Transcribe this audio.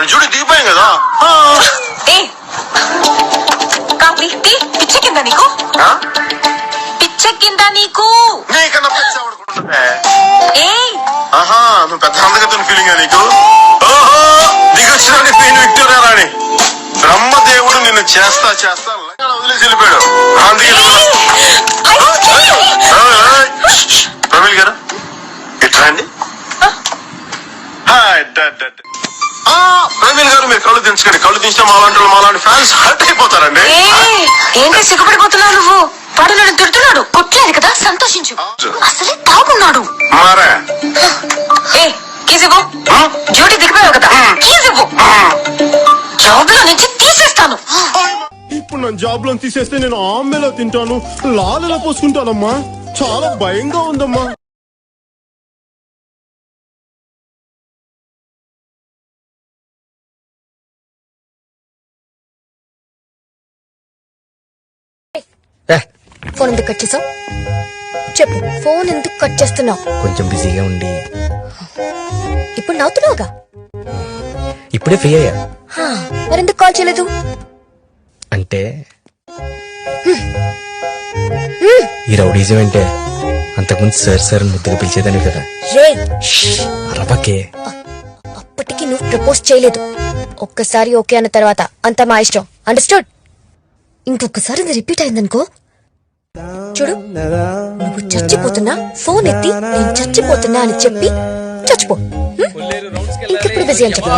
మన జూడి దిగిపోయాం కదా. పిచ్చెక్కిందా నీకు? పిచ్చెక్కిందా నీకు? నీకన్నా ఆహా నువ్వు పెద్ద అందగతున్న ఫీలింగా నీకు? ఓహో దిగొచ్చినాని పెయిన్ విక్టోరియా రాణి బ్రహ్మదేవుడు నిన్ను చేస్తా చేస్తా వదిలేసి వెళ్ళిపోయాడు. అందుకే ప్రవీణ్ గారు ఇట్లా అండి. ప్రవీణ్ గారు మీరు కళ్ళు దించకండి. కళ్ళు దించిన మాలాంటి ఫ్యాన్స్ హర్ట్ అయిపోతారండి. ఏంటి సిగ్గుపడిపోతున్నావు నువ్వు? వాడు నన్ను తిడుతున్నాడు. కొట్టలేదు కదా, సంతోషించు. అసలే తాగున్నాడు. మారా కీజ్ ఇవ్వు. డ్యూటీ దిగిపోయావు కదా, కీజ్ ఇవ్వు. జాబ్ లో నుంచి తీసేస్తాను. ఇప్పుడు నన్ను జాబ్ లో తీసేస్తే నేను ఆమెలో తింటాను, లాలలో పోసుకుంటానమ్మా. చాలా భయంగా ఉందమ్మా. ఫోన్ ఎందుకు కట్ చేసావు? చెప్పు, ఫోన్ ఎందుకు కట్ చేస్తున్నావు? కొంచెం బిజీగా ఉండి. ఇప్పుడు నవ్వుతున్నావుగా. ఇప్పుడే ఫ్రీ అయ్యా. మరెందుకు కాల్ చేయలేదు? అంటే ఈ రౌడీజం అంటే అంతకుముందు సార్ సార్ ముద్దుగా పిలిచేదాన్ని కదా. అరబకే. అప్పటికి నువ్వు ప్రపోజ్ చేయలేదు. ఒక్కసారి ఓకే అన్న తర్వాత అంతా మా ఇష్టం. అండర్స్టూడ్? ఇంకొకసారి ఇది రిపీట్ అయిందనుకో, చూడు, నువ్వు చచ్చిపోతున్నా ఫోన్ ఎత్తి నేను చచ్చిపోతున్నా అని చెప్పి చచ్చిపో. ఇంకెప్పుడు బిజీ అని చెప్పు.